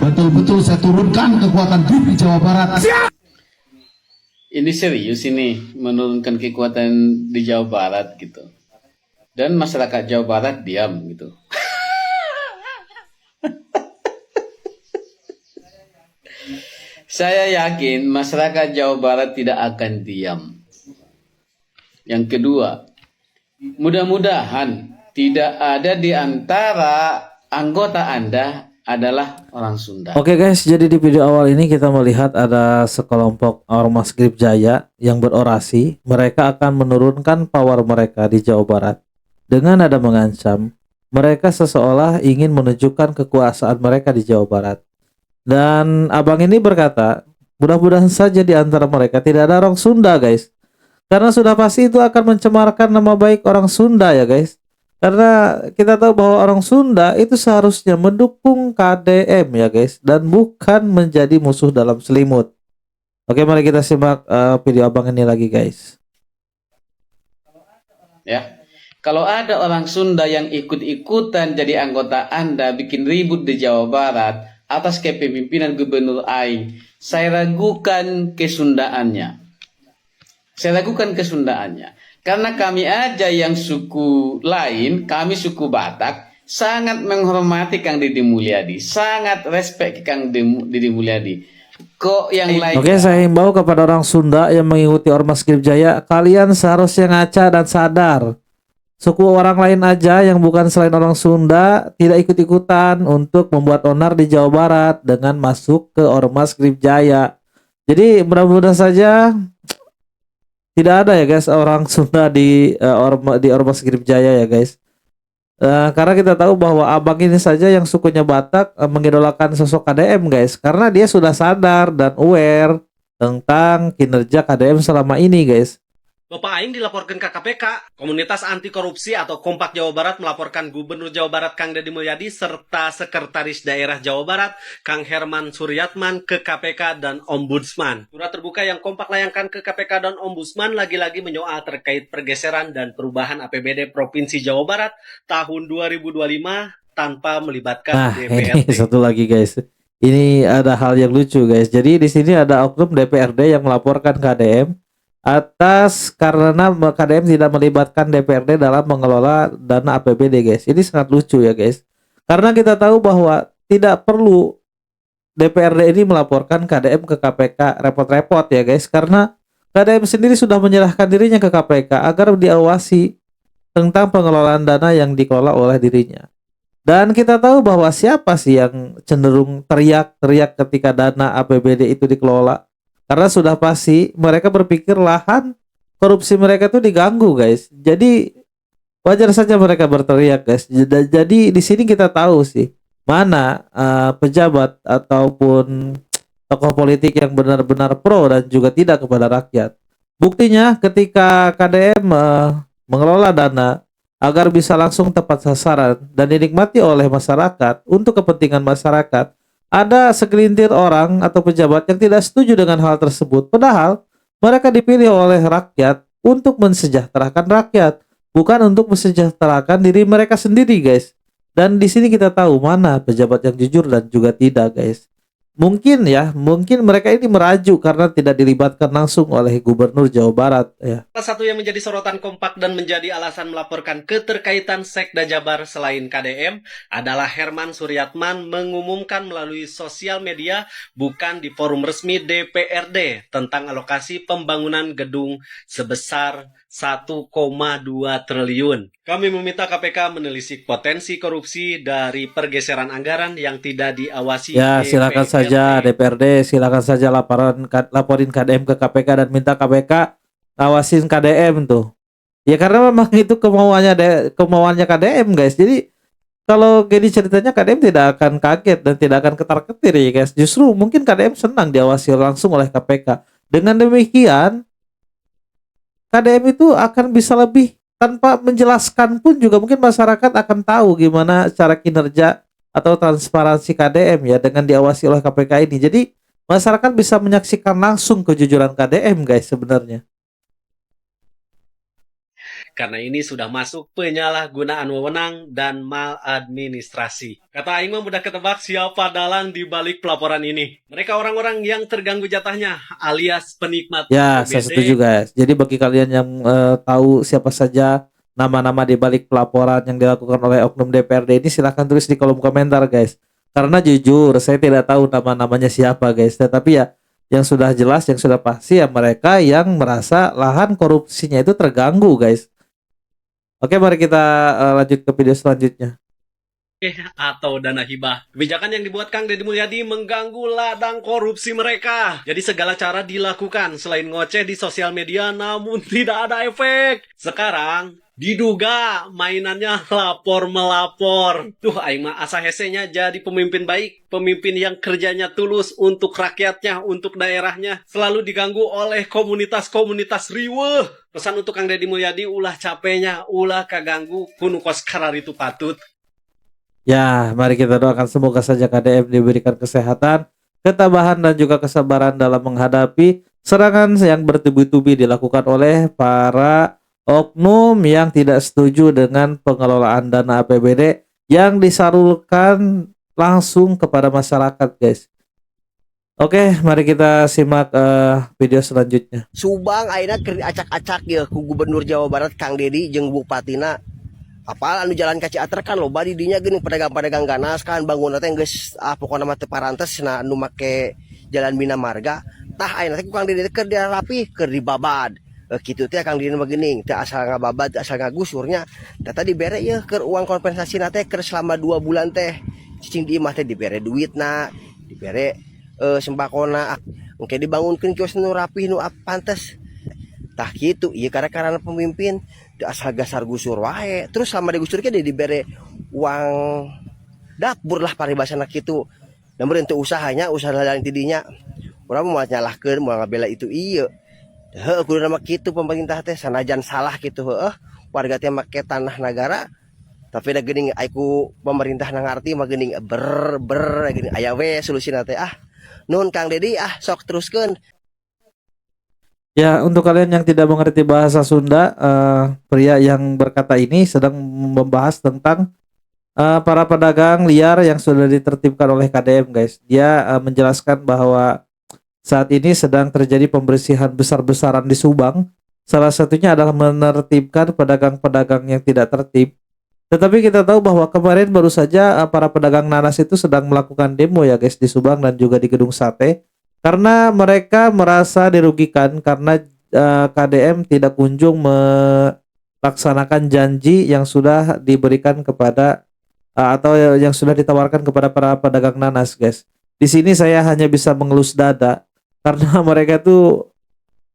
betul-betul saya turunkan kekuatan GRIP di Jawa Barat. Ini serius ini menurunkan kekuatan di Jawa Barat gitu. Dan masyarakat Jawa Barat diam gitu. Saya yakin masyarakat Jawa Barat tidak akan diam. Yang kedua, mudah-mudahan tidak ada di antara anggota Anda adalah orang Sunda. Oke guys, jadi di video awal ini kita melihat ada sekelompok ormas GRIP Jaya yang berorasi. Mereka akan menurunkan power mereka di Jawa Barat. Dengan ada mengancam, mereka seseolah ingin menunjukkan kekuasaan mereka di Jawa Barat. Dan abang ini berkata, mudah-mudahan saja di antara mereka tidak ada orang Sunda guys. Karena sudah pasti itu akan mencemarkan nama baik orang Sunda ya guys. Karena kita tahu bahwa orang Sunda itu seharusnya mendukung KDM ya guys. Dan bukan menjadi musuh dalam selimut. Oke, mari kita simak video abang ini lagi guys. Ya, kalau ada orang Sunda yang ikut-ikutan jadi anggota Anda bikin ribut di Jawa Barat atas kepemimpinan Gubernur Aing, saya ragukan kesundaannya. Karena kami aja yang suku lain, kami suku Batak, sangat menghormati Kang Deddy Mulyadi, sangat respect Kang Deddy Mulyadi. Kok yang lain? Oke, saya himbau kepada orang Sunda yang mengikuti ormas GRIP Jaya, kalian seharusnya ngaca dan sadar. Suku orang lain aja yang bukan selain orang Sunda tidak ikut-ikutan untuk membuat onar di Jawa Barat dengan masuk ke ormas GRIP Jaya. Jadi mudah-mudahan saja tidak ada ya guys orang Sunda di ormas GRIP Jaya ya guys. Karena kita tahu bahwa abang ini saja yang sukunya Batak mengidolakan sosok KDM guys. Karena dia sudah sadar dan aware tentang kinerja KDM selama ini guys. Bapak Aing dilaporkan ke KPK. Komunitas anti korupsi atau Kompak Jawa Barat melaporkan Gubernur Jawa Barat Kang Deddy Mulyadi serta Sekretaris Daerah Jawa Barat Kang Herman Suryatman ke KPK dan Ombudsman. Surat terbuka yang Kompak layangkan ke KPK dan Ombudsman lagi-lagi menyoal terkait pergeseran dan perubahan APBD Provinsi Jawa Barat tahun 2025 tanpa melibatkan DPRD. Ini satu lagi guys. Ini ada hal yang lucu guys. Jadi di sini ada oknum DPRD yang melaporkan KDM atas karena KDM tidak melibatkan DPRD dalam mengelola dana APBD guys. Ini sangat lucu ya guys. Karena kita tahu bahwa tidak perlu DPRD ini melaporkan KDM ke KPK repot-repot ya guys. Karena KDM sendiri sudah menyerahkan dirinya ke KPK agar diawasi tentang pengelolaan dana yang dikelola oleh dirinya. Dan kita tahu bahwa siapa sih yang cenderung teriak-teriak ketika dana APBD itu dikelola. Karena sudah pasti mereka berpikir lahan korupsi mereka tuh diganggu guys. Jadi wajar saja mereka berteriak guys. Jadi di sini kita tahu sih mana pejabat ataupun tokoh politik yang benar-benar pro dan juga tidak kepada rakyat. Buktinya ketika KDM mengelola dana agar bisa langsung tepat sasaran dan dinikmati oleh masyarakat untuk kepentingan masyarakat. Ada segelintir orang atau pejabat yang tidak setuju dengan hal tersebut. Padahal mereka dipilih oleh rakyat untuk mensejahterakan rakyat, bukan untuk mensejahterakan diri mereka sendiri, guys. Dan di sini kita tahu mana pejabat yang jujur dan juga tidak, guys. Mungkin mereka ini merajuk karena tidak dilibatkan langsung oleh Gubernur Jawa Barat ya. Salah satu yang menjadi sorotan Kompak dan menjadi alasan melaporkan keterkaitan Sekda Jabar selain KDM adalah Herman Suryatman mengumumkan melalui sosial media bukan di forum resmi DPRD tentang alokasi pembangunan gedung sebesar 1,2 triliun. Kami meminta KPK menelisik potensi korupsi dari pergeseran anggaran yang tidak diawasi. Ya, silakan saja DPRD, silakan saja laporin KDM ke KPK dan minta KPK awasin KDM tuh. Ya karena memang itu kemauannya KDM guys. Jadi kalau gini ceritanya KDM tidak akan kaget dan tidak akan ketar-ketir ya guys. Justru mungkin KDM senang diawasi langsung oleh KPK. Dengan demikian KDM itu akan bisa lebih tanpa menjelaskan pun juga mungkin masyarakat akan tahu gimana cara kinerja atau transparansi KDM ya dengan diawasi oleh KPK ini. Jadi masyarakat bisa menyaksikan langsung kejujuran KDM guys sebenarnya. karena ini sudah masuk penyalahgunaan wewenang dan maladministrasi. Kata Aing mah mudah ketebak siapa dalang di balik pelaporan ini. Mereka orang-orang yang terganggu jatahnya alias penikmat Ya, OBD. saya setuju guys. Jadi bagi kalian yang tahu siapa saja nama-nama di balik pelaporan yang dilakukan oleh oknum DPRD ini, silahkan tulis di kolom komentar guys. Karena jujur saya tidak tahu nama-namanya siapa guys. Tetapi ya yang sudah jelas, yang sudah pasti ya mereka yang merasa lahan korupsinya itu terganggu guys. Oke, mari kita lanjut ke video selanjutnya. Atau dana hibah. Kebijakan yang dibuat Kang Deddy Mulyadi mengganggu ladang korupsi mereka. Jadi segala cara dilakukan selain ngoceh di sosial media namun tidak ada efek. Sekarang diduga mainannya lapor-melapor. Tuh aing mah asa hesenya jadi pemimpin baik, pemimpin yang kerjanya tulus untuk rakyatnya, untuk daerahnya, selalu diganggu oleh komunitas-komunitas riweuh. Pesan untuk Kang Deddy Mulyadi, ulah capeknya, ulah kaganggu kunu kos karar itu patut. Ya, mari kita doakan semoga saja KDM diberikan kesehatan, ketabahan dan juga kesabaran dalam menghadapi serangan yang bertubi-tubi dilakukan oleh para oknum yang tidak setuju dengan pengelolaan dana APBD yang disalurkan langsung kepada masyarakat, guys. Oke, mari kita simak video selanjutnya. Subang ayeuna keur acak-acak ya ku Gubernur Jawa Barat Kang Deddy jeung Bupatina. Apal anu jalan ka Ciater kan loba di dinya geuning pedagang-pedagang ganas kan bangunna teh geus pokona mah teu parantes na anu make jalan Bina Marga. Tah ayeuna teh ku Kang Deddy keur dirapi, keur dibabad. Kitu teh Kang Deddy mah geuning teu asal ngababad, teu asal ngagusurnya. Da tadi bere ye keur uang kompensasina teh keur selama 2 bulan teh. Cicing di imah teh dibere duitna, dibere sembakona, engke dibangunkeun kios nu rapih nu pantes. Tah kitu ieu karena pemimpin teu asal gasar gusur wae. Terus selama digusur ge dibere uang dapur lah paribasana kitu. Namun teu usahanya, usaha ladang tidinya. Urang moal nyalahkeun, moal ngabela itu ieu. Heuh kudu nama kitu pemerintah teh sanajan salah kitu heuh. Warga teh make tanah negara tapi da geuning ku pemerintah na ngarti mah geuning ber geuning aya we solusina teh Nun Kang Deddy sok teruskeun. Ya, untuk kalian yang tidak mengerti bahasa Sunda, pria yang berkata ini sedang membahas tentang para pedagang liar yang sudah ditertibkan oleh KDM, guys. Dia menjelaskan bahwa saat ini sedang terjadi pembersihan besar-besaran di Subang. Salah satunya adalah menertibkan pedagang-pedagang yang tidak tertib. Tetapi kita tahu bahwa kemarin baru saja para pedagang nanas itu sedang melakukan demo ya guys di Subang dan juga di Gedung Sate. Karena mereka merasa dirugikan karena KDM tidak kunjung melaksanakan janji yang sudah diberikan kepada atau yang sudah ditawarkan kepada para pedagang nanas, guys. Di sini saya hanya bisa mengelus dada karena mereka tuh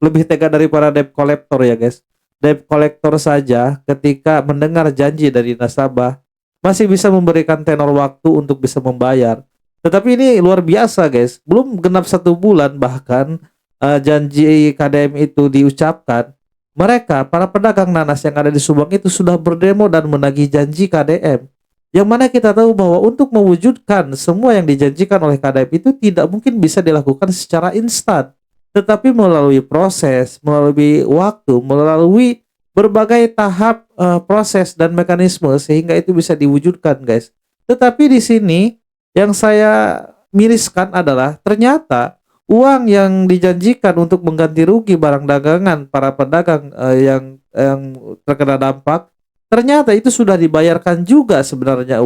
lebih tega dari para debt collector ya, guys. Debt collector saja ketika mendengar janji dari nasabah masih bisa memberikan tenor waktu untuk bisa membayar. Tetapi ini luar biasa, guys. Belum genap 1 bulan bahkan janji KDM itu diucapkan, mereka para pedagang nanas yang ada di Subang itu sudah berdemo dan menagih janji KDM. Yang mana kita tahu bahwa untuk mewujudkan semua yang dijanjikan oleh KDM itu tidak mungkin bisa dilakukan secara instan, tetapi melalui proses, melalui waktu, melalui berbagai tahap proses dan mekanisme sehingga itu bisa diwujudkan, guys. Tetapi di sini yang saya miriskan adalah ternyata uang yang dijanjikan untuk mengganti rugi barang dagangan para pedagang yang terkena dampak ternyata itu sudah dibayarkan juga sebenarnya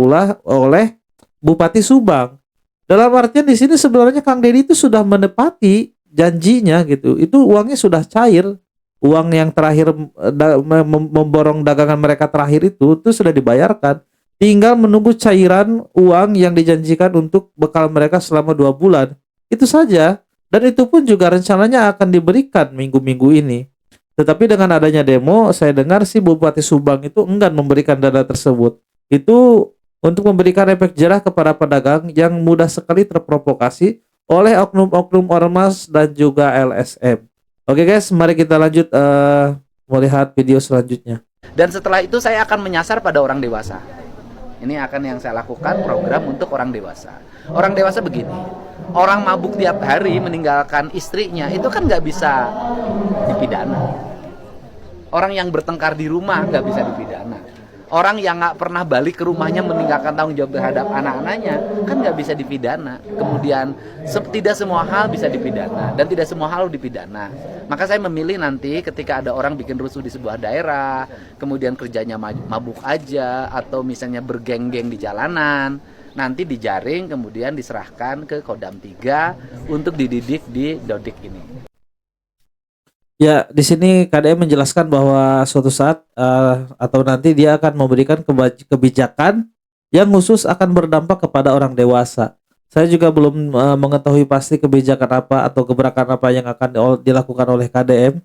oleh Bupati Subang. Dalam artian di sini sebenarnya Kang Deddy itu sudah menepati janjinya gitu. Itu uangnya sudah cair. Uang yang terakhir memborong dagangan mereka terakhir itu sudah dibayarkan. Tinggal menunggu cairan uang yang dijanjikan untuk bekal mereka selama 2 bulan. Itu saja. Dan itu pun juga rencananya akan diberikan minggu-minggu ini. Tetapi dengan adanya demo, saya dengar si Bupati Subang itu enggan memberikan dana tersebut. Itu untuk memberikan efek jerah kepada pedagang yang mudah sekali terprovokasi oleh oknum-oknum ormas dan juga LSM. Oke guys, mari kita lanjut melihat video selanjutnya. Dan setelah itu saya akan menyasar pada orang dewasa. Ini akan yang saya lakukan program untuk orang dewasa. Orang dewasa begini, orang mabuk tiap hari meninggalkan istrinya itu kan nggak bisa dipidana. Orang yang bertengkar di rumah nggak bisa dipidana. Orang yang nggak pernah balik ke rumahnya meninggalkan tanggung jawab terhadap anak-anaknya kan nggak bisa dipidana. Kemudian tidak semua hal bisa dipidana dan tidak semua hal dipidana. Maka saya memilih nanti ketika ada orang bikin rusuh di sebuah daerah, kemudian kerjanya mabuk aja atau misalnya bergeng-geng di jalanan, nanti dijaring kemudian diserahkan ke Kodam 3 untuk dididik di Dodik ini. Ya, di sini KDM menjelaskan bahwa suatu saat atau nanti dia akan memberikan kebijakan yang khusus akan berdampak kepada orang dewasa. Saya juga belum mengetahui pasti kebijakan apa atau gebrakan apa yang akan dilakukan oleh KDM.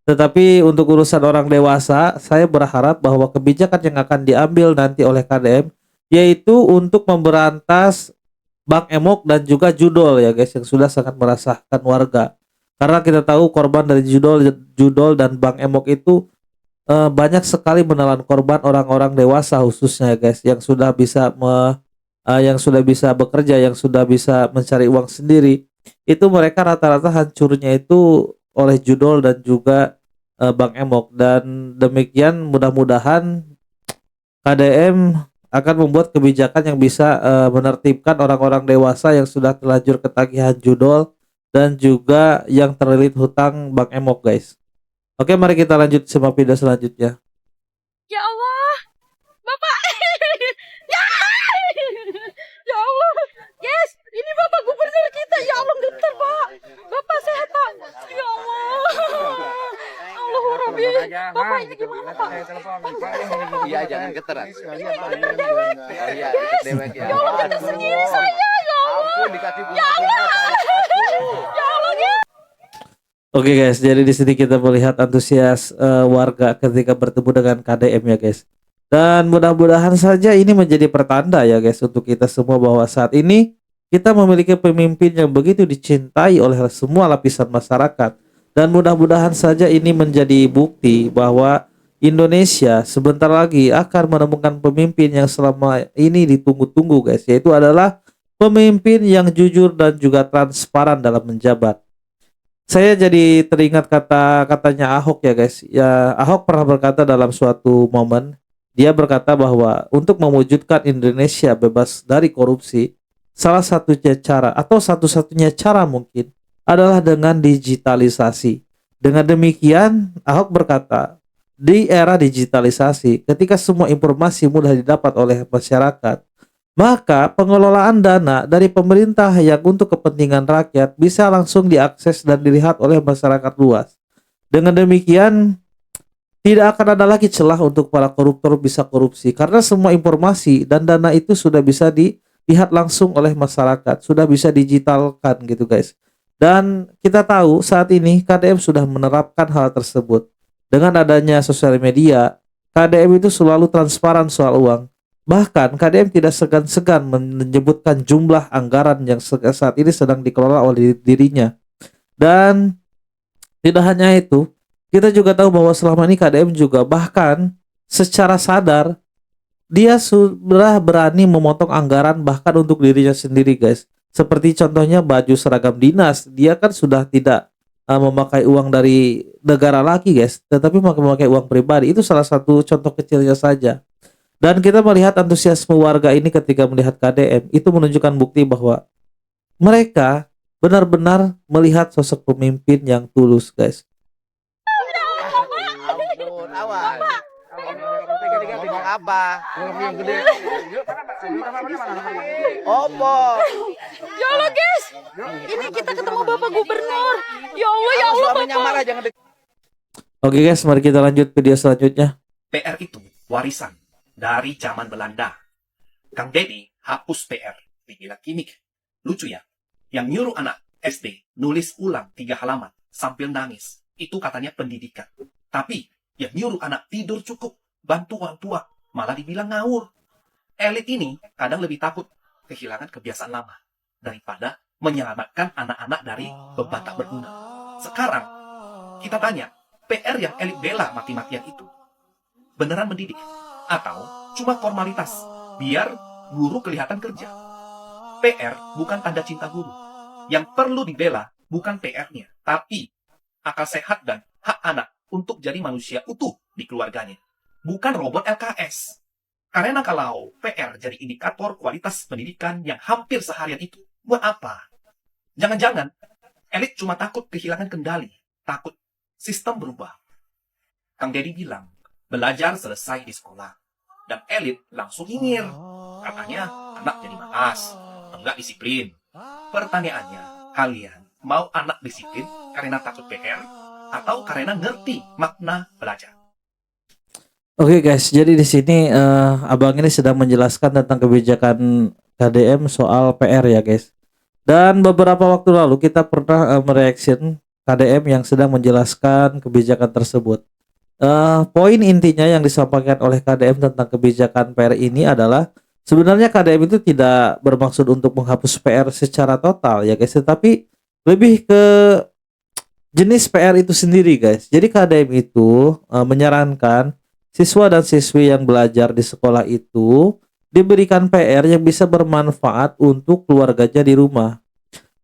Tetapi untuk urusan orang dewasa, saya berharap bahwa kebijakan yang akan diambil nanti oleh KDM yaitu untuk memberantas Bang Emok dan juga judol ya guys, yang sudah sangat meresahkan warga. Karena kita tahu korban dari judol dan Bang Emok itu banyak sekali menelan korban orang-orang dewasa khususnya guys, yang sudah bisa bekerja, yang sudah bisa mencari uang sendiri. Itu mereka rata-rata hancurnya itu oleh judol dan juga Bang Emok. Dan demikian mudah-mudahan KDM akan membuat kebijakan yang bisa menertibkan orang-orang dewasa yang sudah terlanjur ketagihan judol dan juga yang terlilit hutang Bang Emok guys. Oke, mari kita lanjut sama video selanjutnya. Ya Allah, Bapak. Ya, ya Allah. Yes, ini Bapak Gubernur kita. Ya Allah, bentar Pak. Bapak sehat Pak. Ya Allah. Allah Rabbi. Bapak ini gimana Pak? Iya, jangan geteran. Ini bener dewek. Iya, dewek ya. Ya Allah, kita sendiri saya. Ya Allah. Ya Allah. Ya Allah ya. Oke guys, jadi di sini kita melihat antusias warga ketika bertemu dengan KDM ya guys. Dan mudah-mudahan saja ini menjadi pertanda ya guys untuk kita semua bahwa saat ini kita memiliki pemimpin yang begitu dicintai oleh semua lapisan masyarakat. Dan mudah-mudahan saja ini menjadi bukti bahwa Indonesia sebentar lagi akan menemukan pemimpin yang selama ini ditunggu-tunggu guys, yaitu adalah pemimpin yang jujur dan juga transparan dalam menjabat. Saya jadi teringat kata-katanya Ahok ya guys. Ya, Ahok pernah berkata dalam suatu momen, dia berkata bahwa untuk mewujudkan Indonesia bebas dari korupsi, salah satunya cara atau satu-satunya cara mungkin adalah dengan digitalisasi. Dengan demikian, Ahok berkata, di era digitalisasi, ketika semua informasi mudah didapat oleh masyarakat, maka pengelolaan dana dari pemerintah yang untuk kepentingan rakyat bisa langsung diakses dan dilihat oleh masyarakat luas. Dengan demikian, tidak akan ada lagi celah untuk para koruptor bisa korupsi karena semua informasi dan dana itu sudah bisa dilihat langsung oleh masyarakat, sudah bisa digitalkan gitu guys. Dan kita tahu saat ini KDM sudah menerapkan hal tersebut. Dengan adanya sosial media, KDM itu selalu transparan soal uang. Bahkan KDM tidak segan-segan menyebutkan jumlah anggaran yang saat ini sedang dikelola oleh dirinya. Dan tidak hanya itu, kita juga tahu bahwa selama ini KDM juga bahkan secara sadar dia sudah berani memotong anggaran bahkan untuk dirinya sendiri guys. Seperti contohnya baju seragam dinas, dia kan sudah tidak memakai uang dari negara lagi guys, tetapi memakai uang pribadi. Itu salah satu contoh kecilnya saja. Dan kita melihat antusiasme warga ini ketika melihat KDM, itu menunjukkan bukti bahwa mereka benar-benar melihat sosok pemimpin yang tulus guys. Ampun, awas. Ngomong apa? Yang gede. Opo. Ya Allah guys, ini kita ketemu Bapak Gubernur. Ya Allah, ya Allah Suaminya Bapak. marah jangan Oke guys, mari kita lanjut video selanjutnya. PR itu warisan dari zaman Belanda. Kang Deddy hapus PR, dibilang gimmick. Lucu ya? Yang nyuruh anak SD nulis ulang 3 halaman sambil nangis. Itu katanya pendidikan. Tapi yang nyuruh anak tidur cukup, bantu orang tua, malah dibilang ngawur. Elit ini kadang lebih takut kehilangan kebiasaan lama daripada menyelamatkan anak-anak dari beban tak berguna. Sekarang, kita tanya, PR yang elit bela mati-matian itu beneran mendidik? Atau cuma formalitas, biar guru kelihatan kerja? PR bukan tanda cinta guru. Yang perlu dibela bukan PR-nya, tapi akal sehat dan hak anak untuk jadi manusia utuh di keluarganya, bukan robot LKS. Karena kalau PR jadi indikator kualitas pendidikan yang hampir seharian itu, buat apa? Jangan-jangan elit cuma takut kehilangan kendali, takut sistem berubah. Kang Deddy bilang, belajar selesai di sekolah. Dan elit langsung nyinyir. Katanya anak jadi malas, enggak disiplin. Pertanyaannya, kalian mau anak disiplin karena takut PR atau karena ngerti makna belajar? Oke guys, jadi di sini abang ini sedang menjelaskan tentang kebijakan KDM soal PR ya guys. Dan beberapa waktu lalu kita pernah mereaction KDM yang sedang menjelaskan kebijakan tersebut. Poin intinya yang disampaikan oleh KDM tentang kebijakan PR ini adalah sebenarnya KDM itu tidak bermaksud untuk menghapus PR secara total ya guys, tetapi lebih ke jenis PR itu sendiri guys. Jadi KDM itu menyarankan siswa dan siswi yang belajar di sekolah itu diberikan PR yang bisa bermanfaat untuk keluarganya di rumah.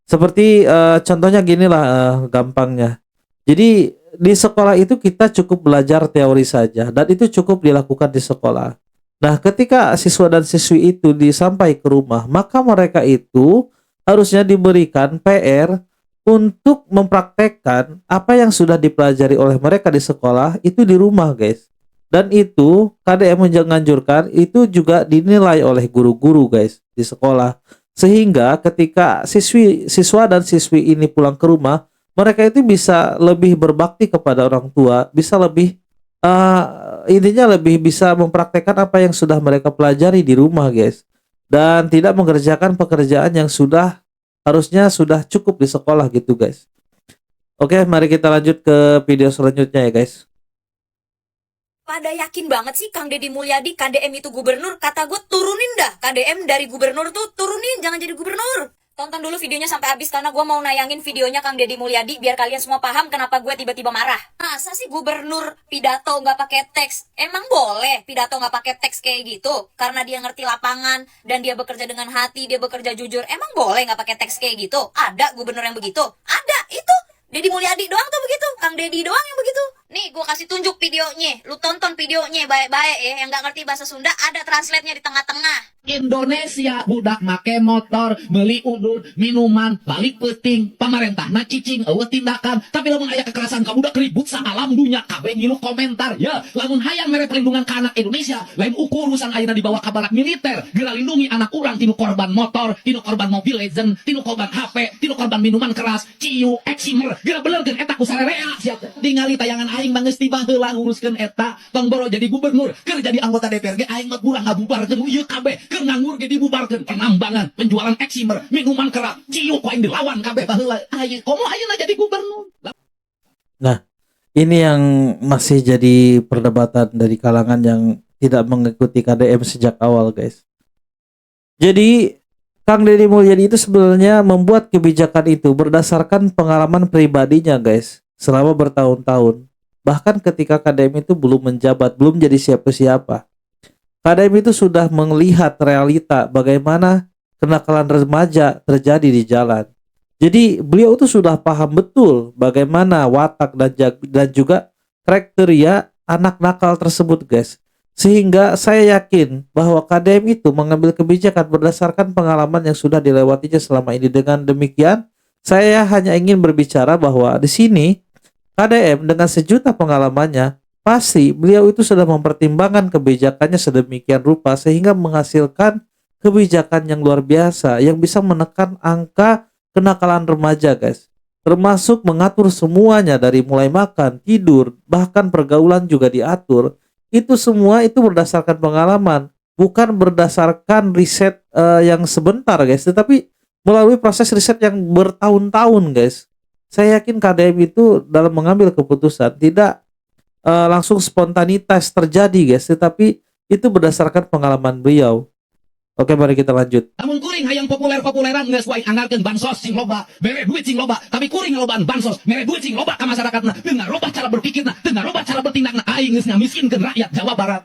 Seperti contohnya ginilah gampangnya. Jadi di sekolah itu kita cukup belajar teori saja dan itu cukup dilakukan di sekolah. Nah, ketika siswa dan siswi itu disampai ke rumah, maka mereka itu harusnya diberikan PR untuk mempraktekkan apa yang sudah dipelajari oleh mereka di sekolah itu di rumah, guys. Dan itu KDM menganjurkan itu juga dinilai oleh guru-guru guys di sekolah. Sehingga ketika siswa dan siswi ini pulang ke rumah, mereka itu bisa lebih berbakti kepada orang tua, bisa lebih intinya lebih bisa mempraktekkan apa yang sudah mereka pelajari di rumah guys. Dan tidak mengerjakan pekerjaan yang harusnya sudah cukup di sekolah gitu guys. Oke, mari kita lanjut ke video selanjutnya ya guys. Pada yakin banget sih Kang Deddy Mulyadi KDM itu gubernur. Kata gue turunin dah KDM dari gubernur tuh, turunin, jangan jadi gubernur. Tonton dulu videonya sampai habis karena gue mau nayangin videonya Kang Deddy Mulyadi biar kalian semua paham kenapa gue tiba-tiba marah. Masa sih gubernur pidato nggak pakai teks? Emang boleh pidato nggak pakai teks kayak gitu? Karena dia ngerti lapangan dan dia bekerja dengan hati, dia bekerja jujur. Emang boleh nggak pakai teks kayak gitu? Ada gubernur yang begitu? Ada, itu Deddy Mulyadi doang tuh begitu, Kang Deddy doang yang begitu. Nih, gue kasih tunjuk videonya. Lu tonton videonya baik-baik ya. Yang gak ngerti bahasa Sunda, ada translate-nya di tengah-tengah. Indonesia budak make motor, beli udun, minuman, balik peting, pemerintah na cicing, tindakan. Tapi lamun aya kekerasan kamu udah keribut sa alam dunia, kabeh ngilu komentar. Ya, lamun hayang mere perlindungan ke anak Indonesia, lain ukur urusan ayeuna dibawa ke barak militer, geura lindungi anak urang tinu korban motor, tinu korban Mobile Legend, tinu korban HP, tinu korban minuman keras, ciu, eksimer, geura belerkeun eta ku sarerea siap. Ningali tayangan aing geus tiba heula nguruskeun eta, tong boro jadi gubernur, keur jadi anggota DPRD aing mah kurang ngabubarkeun ieu kabeh. Nganggur ge dibubarkeun penambangan, penjualan eksimer, minuman keras, ciu ku aing dilawan kabeh baheula. Ayeuna komo ayeuna jadi gubernur. Nah, ini yang masih jadi perdebatan dari kalangan yang tidak mengikuti KDM sejak awal, guys. Jadi Kang Deddy Mulyadi itu sebenarnya membuat kebijakan itu berdasarkan pengalaman pribadinya, guys, selama bertahun-tahun. Bahkan ketika KDM itu belum menjabat, belum jadi siapa-siapa. KDM itu sudah melihat realita bagaimana kenakalan remaja terjadi di jalan. Jadi beliau itu sudah paham betul bagaimana watak dan juga kriteria anak nakal tersebut, guys. Sehingga saya yakin bahwa KDM itu mengambil kebijakan berdasarkan pengalaman yang sudah dilewatinya selama ini. Dengan demikian, saya hanya ingin berbicara bahwa di sini KDM dengan sejuta pengalamannya, pasti beliau itu sudah mempertimbangkan kebijakannya sedemikian rupa sehingga menghasilkan kebijakan yang luar biasa yang bisa menekan angka kenakalan remaja, guys. Termasuk mengatur semuanya dari mulai makan, tidur, bahkan pergaulan juga diatur. Itu semua itu berdasarkan pengalaman, bukan berdasarkan riset yang sebentar, guys, tetapi melalui proses riset yang bertahun-tahun, guys. Saya yakin KDM itu dalam mengambil keputusan tidak langsung spontanitas terjadi, guys, tetapi itu berdasarkan pengalaman beliau. Oke, mari kita lanjut. Namun kuring hayang populer-populeran geus wae anggarkeun bansos sing loba, mere duit sing loba, tapi kuring lobaan bansos, mere duit sing loba ka masyarakatna, teu ngaroba cara berpikirna, teu ngaroba cara bertindakna, aing geus ngamiskinkeun rakyat Jawa Barat.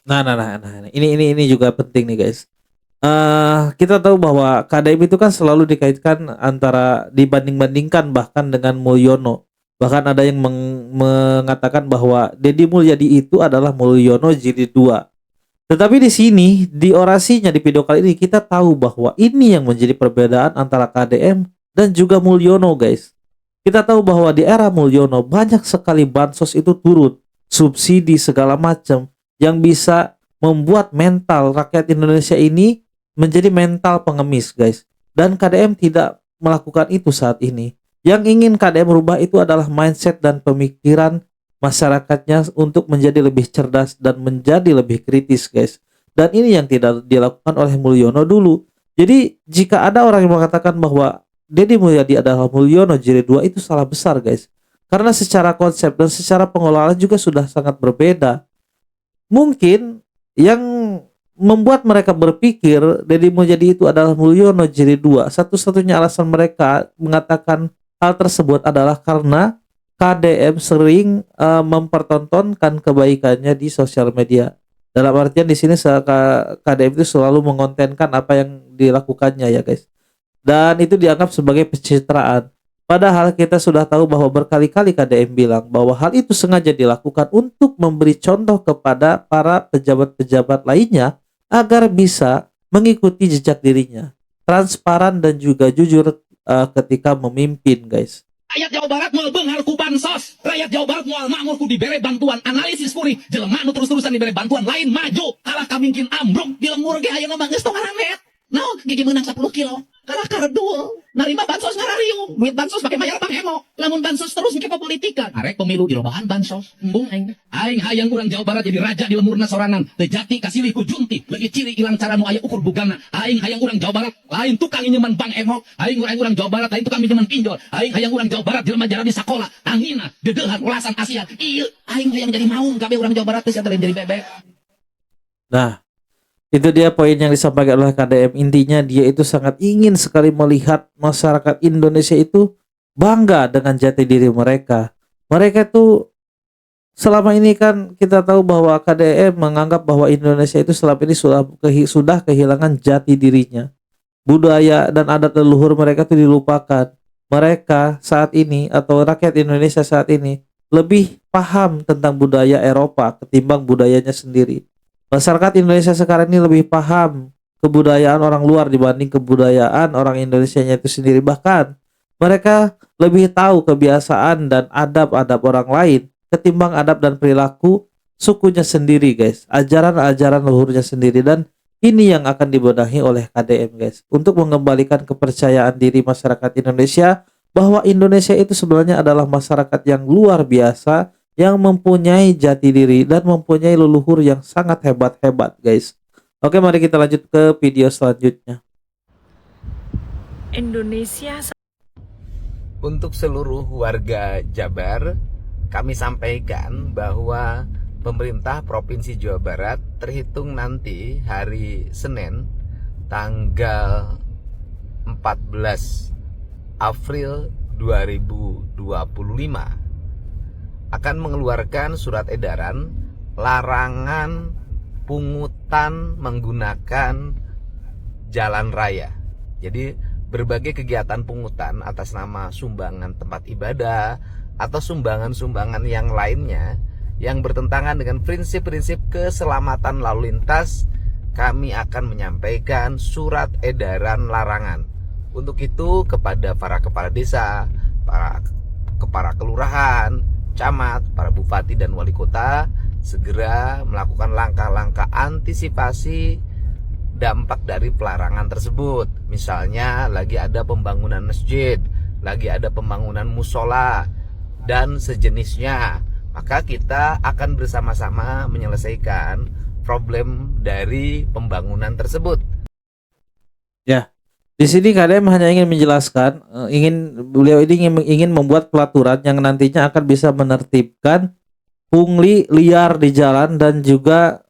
Nah, ini juga penting nih, guys. Kita tahu bahwa KDM itu kan selalu dikaitkan antara dibanding-bandingkan bahkan dengan Mulyono. Bahkan ada yang mengatakan bahwa Deddy Mulyadi itu adalah Mulyono jilid 2. Tetapi di sini, di orasinya di video kali ini kita tahu bahwa ini yang menjadi perbedaan antara KDM dan juga Mulyono, guys. Kita tahu bahwa di era Mulyono banyak sekali bansos itu turun, subsidi segala macam yang bisa membuat mental rakyat Indonesia ini menjadi mental pengemis, guys. Dan KDM tidak melakukan itu saat ini. Yang ingin KDM rubah itu adalah mindset dan pemikiran masyarakatnya untuk menjadi lebih cerdas dan menjadi lebih kritis, guys. Dan ini yang tidak dilakukan oleh Mulyono dulu. Jadi jika ada orang yang mengatakan bahwa Deddy Mulyadi adalah Mulyono jilid 2, itu salah besar, guys. Karena secara konsep dan secara pengelolaan juga sudah sangat berbeda. Mungkin yang membuat mereka berpikir Deddy Mulyadi itu adalah Mulyono jilid 2, satu-satunya alasan mereka mengatakan hal tersebut adalah karena KDM sering mempertontonkan kebaikannya di sosial media. Dalam artian di sini KDM itu selalu mengontenkan apa yang dilakukannya, ya guys. Dan itu dianggap sebagai pencitraan. Padahal kita sudah tahu bahwa berkali-kali KDM bilang bahwa hal itu sengaja dilakukan untuk memberi contoh kepada para pejabat-pejabat lainnya agar bisa mengikuti jejak dirinya, transparan dan juga jujur ketika memimpin, guys. Rakyat Jawa Barat mau benghar ku bansos. Rakyat Jawa Barat mau makmur ku dibere bantuan analisis kuri. Jelema nu terus-terusan dibere bantuan lain maju. Kalah kamingkin ambruk di lemur ge aya mah geus tong ngaramet. Naon gigi meunang 10 kilo. Kalah kardul. Narima bansos ngarariung. Duit bansos pakai bayar pang emo. Lamun bansos terus engke politikan. Arek pemilu dilobahan bansos. Embung aing. Aing hayang urang Jawa Barat jadi raja di lemurna sorangan. Teu jati kasilih ku junti. Leuwih ciri ilang cara nu aya ukur bugana. Aing hayang urang Jawa Barat lain tukang nyeman bang emok. Aing urang Jawa Barat lain tukang pinjaman pinjol. Aing hayang urang Jawa Barat jelema jarang di sakola. Tangina, dedeuhan ulasan Asia. Ieu aing hayang jadi maung kabeh urang Jawa Barat teh asa jadi bebek. Nah, itu dia poin yang disampaikan oleh KDM. Intinya dia itu sangat ingin sekali melihat masyarakat Indonesia itu bangga dengan jati diri mereka. Mereka itu selama ini kan kita tahu bahwa KDM menganggap bahwa Indonesia itu selama ini sudah kehilangan jati dirinya. Budaya dan adat leluhur mereka itu dilupakan. Mereka saat ini atau rakyat Indonesia saat ini lebih paham tentang budaya Eropa ketimbang budayanya sendiri. Masyarakat Indonesia sekarang ini lebih paham kebudayaan orang luar dibanding kebudayaan orang Indonesianya itu sendiri. Bahkan mereka lebih tahu kebiasaan dan adab-adab orang lain ketimbang adab dan perilaku sukunya sendiri, guys. Ajaran-ajaran leluhurnya sendiri. Dan ini yang akan dibenahi oleh KDM, guys, untuk mengembalikan kepercayaan diri masyarakat Indonesia bahwa Indonesia itu sebenarnya adalah masyarakat yang luar biasa, yang mempunyai jati diri dan mempunyai leluhur yang sangat hebat-hebat, guys. Oke, mari kita lanjut ke video selanjutnya. Indonesia. Untuk seluruh warga Jabar, kami sampaikan bahwa pemerintah Provinsi Jawa Barat terhitung nanti hari Senin tanggal 14 April 2025 akan mengeluarkan surat edaran larangan pungutan menggunakan jalan raya. Jadi berbagai kegiatan pungutan atas nama sumbangan tempat ibadah atau sumbangan-sumbangan yang lainnya yang bertentangan dengan prinsip-prinsip keselamatan lalu lintas, kami akan menyampaikan surat edaran larangan. Untuk itu kepada para kepala desa, para kepala kelurahan, camat, para bupati dan wali kota segera melakukan langkah-langkah antisipasi dampak dari pelarangan tersebut. Misalnya lagi ada pembangunan masjid, lagi ada pembangunan musola dan sejenisnya. Maka kita akan bersama-sama menyelesaikan problem dari pembangunan tersebut. Ya, di sini KDM hanya ingin menjelaskan, beliau ini ingin membuat pelaturan yang nantinya akan bisa menertibkan pungli liar di jalan dan juga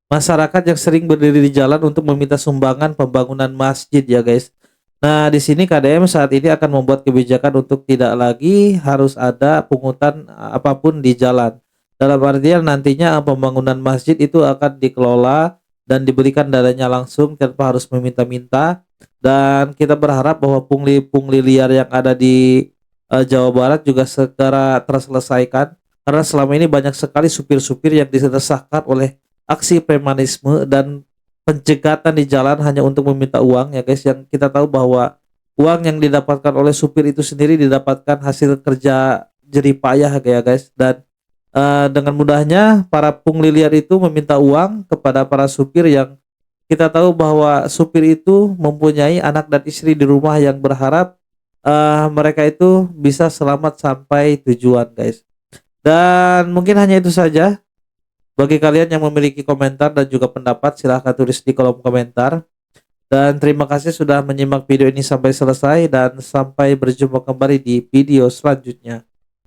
masyarakat yang sering berdiri di jalan untuk meminta sumbangan pembangunan masjid, ya guys. Nah, di sini KDM saat ini akan membuat kebijakan untuk tidak lagi harus ada pungutan apapun di jalan. Dalam artian nantinya pembangunan masjid itu akan dikelola dan diberikan dananya langsung tanpa harus meminta-minta. Dan kita berharap bahwa pungli-pungli liar yang ada di Jawa Barat juga segera terselesaikan, karena selama ini banyak sekali supir-supir yang diresahkan oleh aksi premanisme dan pencegatan di jalan hanya untuk meminta uang ya guys, yang kita tahu bahwa uang yang didapatkan oleh supir itu sendiri didapatkan hasil kerja jerih payah ya guys. Dan dengan mudahnya para pungli liar itu meminta uang kepada para supir, yang kita tahu bahwa supir itu mempunyai anak dan istri di rumah yang berharap mereka itu bisa selamat sampai tujuan guys. Dan mungkin hanya itu saja. Bagi kalian yang memiliki komentar dan juga pendapat, silahkan tulis di kolom komentar. Dan terima kasih sudah menyimak video ini sampai selesai, dan sampai berjumpa kembali di video selanjutnya.